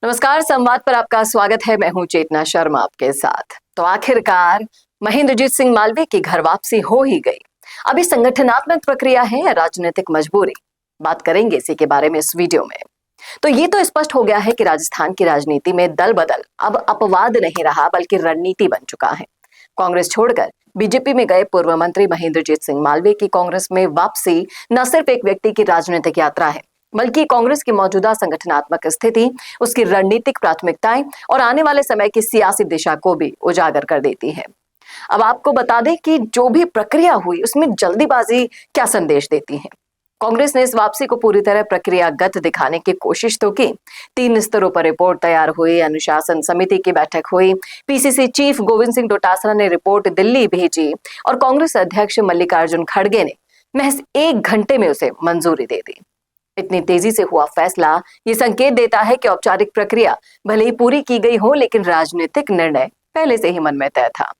नमस्कार, संवाद पर आपका स्वागत है। मैं हूं चेतना शर्मा आपके साथ। तो आखिरकार महेंद्रजीत सिंह मालवीय की घर वापसी हो ही गई। अभी संगठनात्मक प्रक्रिया है या राजनीतिक मजबूरी, बात करेंगे इसी के बारे में इस वीडियो में। तो ये तो स्पष्ट हो गया है कि राजस्थान की राजनीति में दल बदल अब अपवाद नहीं रहा बल्कि रणनीति बन चुका है। कांग्रेस छोड़कर बीजेपी में गए पूर्व मंत्री महेंद्रजीत सिंह मालवीय की कांग्रेस में वापसी न सिर्फ एक व्यक्ति की राजनीतिक यात्रा है, बल्कि कांग्रेस की मौजूदा संगठनात्मक स्थिति, उसकी रणनीतिक प्राथमिकताएं और आने वाले समय की सियासी दिशा को भी उजागर कर देती है। अब आपको बता दें कि जो भी प्रक्रिया हुई उसमें जल्दीबाजी क्या संदेश देती है। कांग्रेस ने इस वापसी को पूरी तरह प्रक्रियागत दिखाने की कोशिश तो की। 3 स्तरों पर रिपोर्ट तैयार हुई, अनुशासन समिति की बैठक हुई, पीसीसी चीफ गोविंद सिंह डोटासरा ने रिपोर्ट दिल्ली भेजी और कांग्रेस अध्यक्ष मल्लिकार्जुन खड़गे ने महज 1 घंटे में उसे मंजूरी दे दी। इतनी तेजी से हुआ फैसला ये संकेत देता है कि औपचारिक प्रक्रिया भले ही पूरी की गई हो, लेकिन राजनीतिक निर्णय पहले से ही मन में तय था।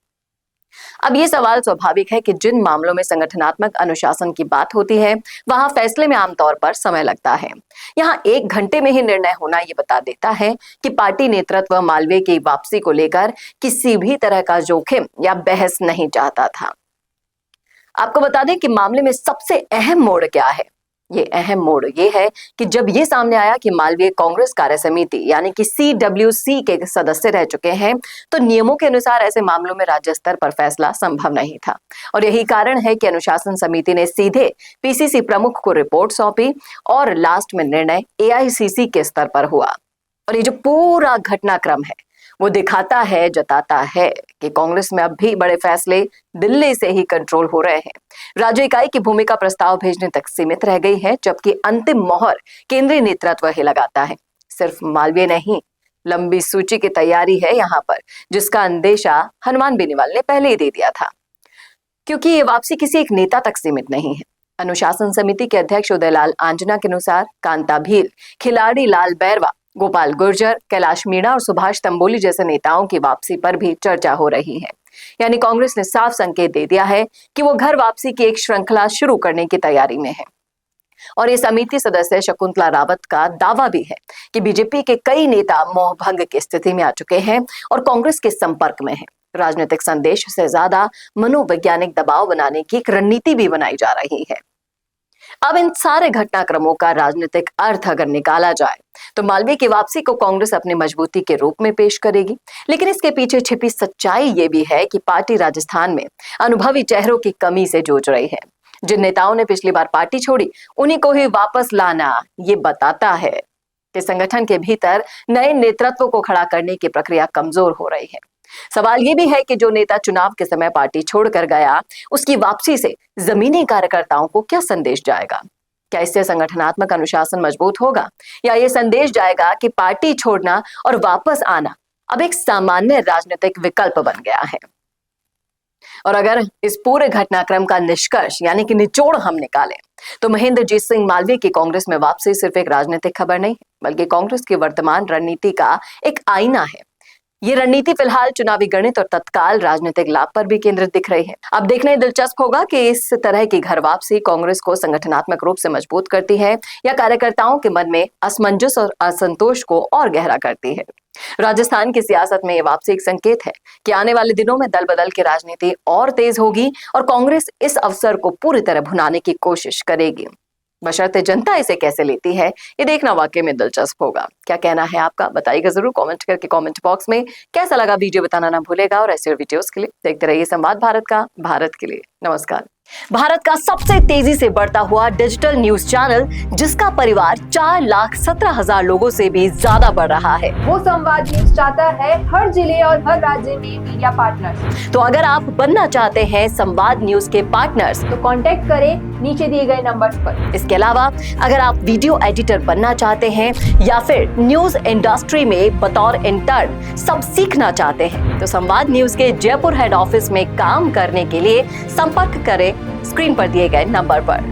अब ये सवाल स्वाभाविक है कि जिन मामलों में संगठनात्मक अनुशासन की बात होती है, वहां फैसले में आमतौर पर समय लगता है। यहाँ 1 घंटे में ही निर्णय होना ये बता देता है कि पार्टी नेतृत्व मालवीय की वापसी को लेकर किसी भी तरह का जोखिम या बहस नहीं चाहता था। आपको बता दें कि मामले में सबसे अहम मोड़ क्या है। ये अहम मोड़ ये है कि जब ये सामने आया कि मालवीय कांग्रेस कार्य समिति यानी कि CWC के सदस्य रह चुके हैं, तो नियमों के अनुसार ऐसे मामलों में राज्य स्तर पर फैसला संभव नहीं था। और यही कारण है कि अनुशासन समिति ने सीधे पीसीसी प्रमुख को रिपोर्ट सौंपी और लास्ट में निर्णय AICC के स्तर पर हुआ। और ये जो पूरा घटनाक्रम है वो दिखाता है, जताता है कि कांग्रेस में अब भी बड़े फैसले दिल्ली से ही कंट्रोल हो रहे हैं। राज्य इकाई की भूमिका प्रस्ताव भेजने तक सीमित रह गई है, जबकि अंतिम मोहर केंद्रीय नेतृत्व ही लगाता है। सिर्फ मालवीय नहीं, लंबी सूची की तैयारी है यहाँ पर, जिसका अंदेशा हनुमान बेनीवाल ने पहले ही दे दिया था। क्योंकि ये वापसी किसी एक नेता तक सीमित नहीं है। अनुशासन समिति के अध्यक्ष उदयलाल आंजना के अनुसार कांता भील, खिलाड़ी लाल बैरवा, गोपाल गुर्जर, कैलाश मीणा और सुभाष तंबोली जैसे नेताओं की वापसी पर भी चर्चा हो रही है। यानी कांग्रेस ने साफ संकेत दे दिया है कि वो घर वापसी की एक श्रृंखला शुरू करने की तैयारी में है। और ये समिति सदस्य शकुंतला रावत का दावा भी है कि बीजेपी के कई नेता मोहभंग की स्थिति में आ चुके हैं और कांग्रेस के संपर्क में है। राजनीतिक संदेश से ज्यादा मनोवैज्ञानिक दबाव बनाने की एक रणनीति भी बनाई जा रही है। अब इन सारे घटनाक्रमों का राजनीतिक अर्थ अगर निकाला जाए तो मालवीय की वापसी को कांग्रेस अपनी मजबूती के रूप में पेश करेगी, लेकिन इसके पीछे छिपी सच्चाई ये भी है कि पार्टी राजस्थान में अनुभवी चेहरों की कमी से जूझ रही है। जिन नेताओं ने पिछली बार पार्टी छोड़ी, उन्हीं को ही वापस लाना ये बताता है कि संगठन के भीतर नए नेतृत्व को खड़ा करने की प्रक्रिया कमजोर हो रही है। सवाल ये भी है कि जो नेता चुनाव के समय पार्टी छोड़कर गया, उसकी वापसी से जमीनी कार्यकर्ताओं को क्या संदेश जाएगा? क्या इससे संगठनात्मक अनुशासन मजबूत होगा, या ये संदेश जाएगा कि पार्टी छोड़ना और वापस आना अब एक सामान्य राजनीतिक विकल्प बन गया है? और अगर इस पूरे घटनाक्रम का निष्कर्ष यानी कि निचोड़ हम निकालें, तो महेंद्रजीत सिंह मालवीय की कांग्रेस में वापसी सिर्फ एक राजनीतिक खबर नहीं, बल्कि कांग्रेस की वर्तमान रणनीति का एक आईना है। ये रणनीति फिलहाल चुनावी गणित और तत्काल राजनीतिक लाभ पर भी केंद्रित दिख रही है। अब देखना दिलचस्प होगा कि इस तरह की घर वापसी कांग्रेस को संगठनात्मक रूप से मजबूत करती है या कार्यकर्ताओं के मन में असमंजस और असंतोष को और गहरा करती है। राजस्थान की सियासत में ये वापसी एक संकेत है कि आने वाले दिनों में दल बदल की राजनीति और तेज होगी और कांग्रेस इस अवसर को पूरी तरह भुनाने की कोशिश करेगी। बशर्ते जनता इसे कैसे लेती है, ये देखना वाकई में दिलचस्प होगा। क्या कहना है आपका, बताइएगा जरूर कमेंट करके कमेंट बॉक्स में। कैसा लगा वीडियो बताना ना भूलेगा और ऐसे वीडियोस के लिए देखते रहिए संवाद भारत का, भारत के लिए। नमस्कार। भारत का सबसे तेजी से बढ़ता हुआ डिजिटल न्यूज चैनल, जिसका परिवार 4,17,000 लोगों से भी ज्यादा बढ़ रहा है, वो संवाद न्यूज चाहता है हर जिले और हर राज्य में मीडिया पार्टनर्स। तो अगर आप बनना चाहते हैं संवाद न्यूज के पार्टनर्स, तो कांटेक्ट करें नीचे दिए गए नंबर पर। इसके अलावा अगर आप वीडियो एडिटर बनना चाहते हैं या फिर न्यूज इंडस्ट्री में बतौर इंटर्न सब सीखना चाहते हैं, तो संवाद न्यूज के जयपुर हेड ऑफिस में काम करने के लिए संपर्क करें स्क्रीन पर दिए गए नंबर पर।